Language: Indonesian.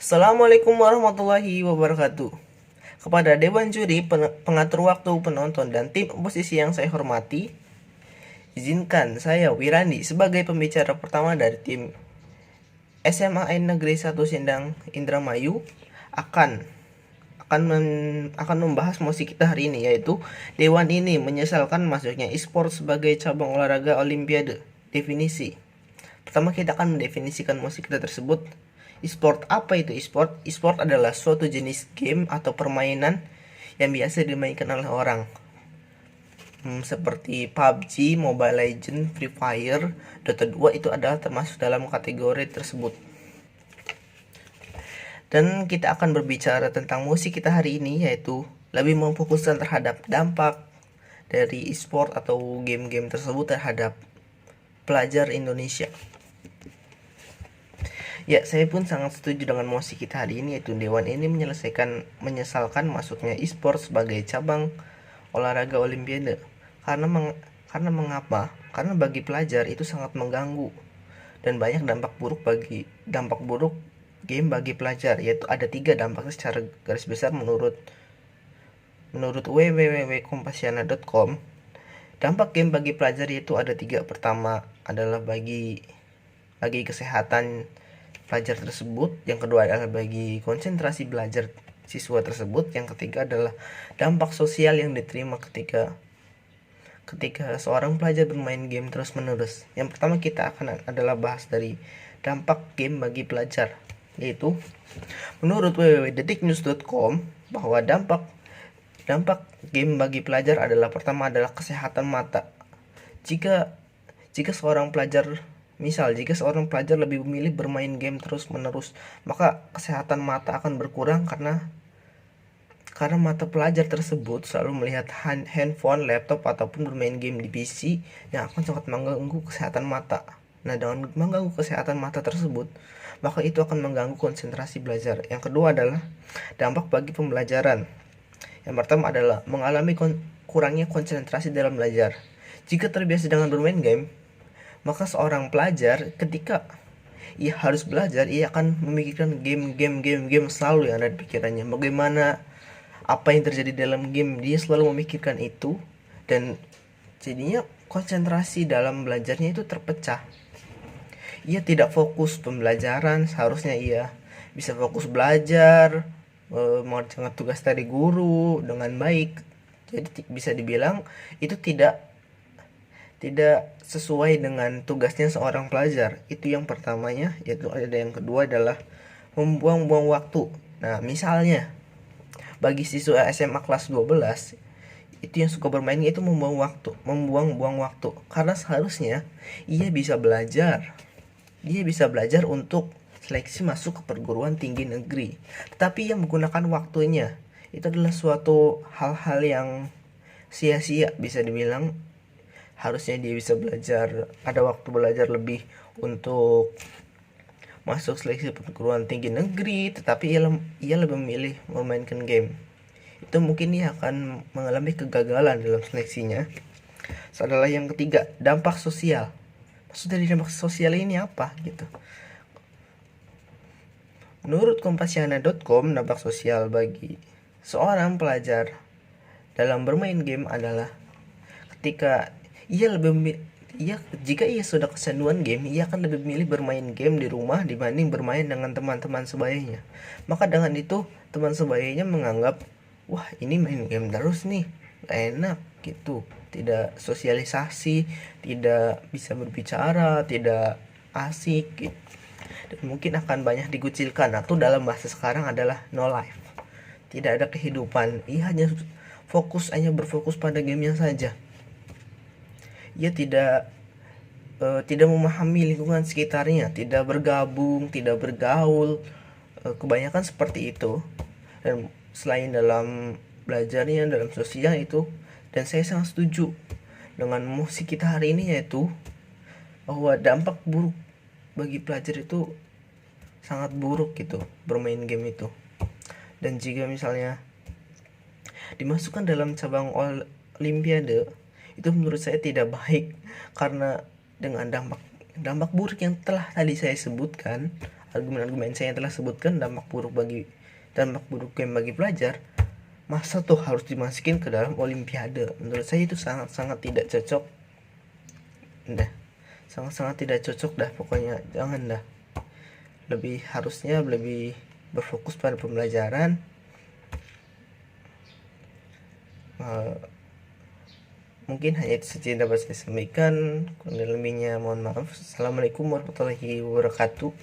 Assalamualaikum warahmatullahi wabarakatuh. Kepada Dewan Juri, pengatur waktu, penonton, dan tim oposisi yang saya hormati, izinkan saya Wirandi sebagai pembicara pertama dari tim SMA Negeri 1 Sindang Indramayu akan akan membahas mosi kita hari ini, yaitu Dewan ini menyesalkan masuknya e-sport sebagai cabang olahraga olimpiade. Definisi. Pertama kita akan mendefinisikan mosi kita tersebut. E-sport, apa itu e-sport? E-sport adalah suatu jenis game atau permainan yang biasa dimainkan oleh orang. Seperti PUBG, Mobile Legends, Free Fire, Dota 2 itu adalah termasuk dalam kategori tersebut. Dan kita akan berbicara tentang musik kita hari ini, yaitu lebih memfokuskan terhadap dampak dari e-sport atau game-game tersebut terhadap pelajar Indonesia. Ya, saya pun sangat setuju dengan mosi kita hari ini, yaitu Dewan ini menyesalkan masuknya e-sport sebagai cabang olahraga olimpiade. Karena mengapa? Karena bagi pelajar itu sangat mengganggu dan banyak dampak buruk game bagi pelajar, yaitu ada 3 dampaknya secara garis besar menurut www.kompasiana.com. Dampak game bagi pelajar yaitu ada 3. Pertama adalah bagi kesehatan pelajar tersebut, yang kedua adalah bagi konsentrasi belajar siswa tersebut, yang ketiga adalah dampak sosial yang diterima ketika seorang pelajar bermain game terus-menerus. Yang pertama kita adalah bahas dari dampak game bagi pelajar, yaitu menurut www.detiknews.com bahwa dampak game bagi pelajar adalah pertama adalah kesehatan mata. Jika seorang pelajar lebih memilih bermain game terus-menerus, maka kesehatan mata akan berkurang karena mata pelajar tersebut selalu melihat handphone, laptop, ataupun bermain game di PC yang akan sangat mengganggu kesehatan mata. Nah, dengan mengganggu kesehatan mata tersebut, maka itu akan mengganggu konsentrasi belajar. Yang kedua adalah dampak bagi pembelajaran. Yang pertama adalah mengalami kurangnya konsentrasi dalam belajar. Jika terbiasa dengan bermain game, maka seorang pelajar ketika ia harus belajar, ia akan memikirkan game selalu yang ada di pikirannya. Bagaimana apa yang terjadi dalam game, dia selalu memikirkan itu, dan jadinya konsentrasi dalam belajarnya itu terpecah. Ia tidak fokus pembelajaran, seharusnya ia bisa fokus belajar, mengerjakan tugas dari guru dengan baik. Jadi bisa dibilang itu tidak sesuai dengan tugasnya seorang pelajar. Itu yang pertamanya, yaitu ada yang kedua adalah membuang-buang waktu. Nah, misalnya bagi siswa SMA kelas 12 itu yang suka bermain itu membuang-buang waktu, karena seharusnya ia bisa belajar untuk seleksi masuk ke perguruan tinggi negeri, tetapi ia menggunakan waktunya itu adalah suatu hal-hal yang sia-sia. Bisa dibilang harusnya dia bisa belajar, ada waktu belajar lebih untuk masuk seleksi perguruan tinggi negeri, tetapi ia lebih memilih memainkan game. Itu mungkin ia akan mengalami kegagalan dalam seleksinya. Adalah yang ketiga, dampak sosial. Maksud dari dampak sosial ini apa gitu? Menurut kompasiana.com, dampak sosial bagi seorang pelajar dalam bermain game adalah ketika jika ia sudah kecanduan game, ia akan lebih memilih bermain game di rumah dibanding bermain dengan teman-teman sebayanya. Maka dengan itu teman sebayanya menganggap, wah ini main game terus nih, gak enak gitu, tidak sosialisasi, tidak bisa berbicara, tidak asik gitu. Dan mungkin akan banyak dikucilkan, atau dalam bahasa sekarang adalah no life, tidak ada kehidupan. Ia hanya berfokus pada gamenya saja. Ia tidak memahami lingkungan sekitarnya, tidak bergabung, tidak bergaul. Kebanyakan seperti itu. Dan selain dalam belajarnya, dalam sosial itu, dan saya sangat setuju dengan musik kita hari ini, yaitu bahwa dampak buruk bagi pelajar itu sangat buruk gitu bermain game itu. Dan jika misalnya dimasukkan dalam cabang olimpiade, itu menurut saya tidak baik, karena dengan dampak buruk yang telah tadi saya sebutkan argumen-argumen saya yang telah sebutkan, dampak buruk game bagi pelajar, masa tuh harus dimasukin ke dalam olimpiade? Menurut saya itu sangat-sangat tidak cocok. Sangat-sangat tidak cocok dah, pokoknya jangan dah. Harusnya lebih berfokus pada pembelajaran. Mungkin hanya itu saja yang dapat saya sampaikan. Kurang lebihnya mohon maaf. Assalamualaikum warahmatullahi wabarakatuh.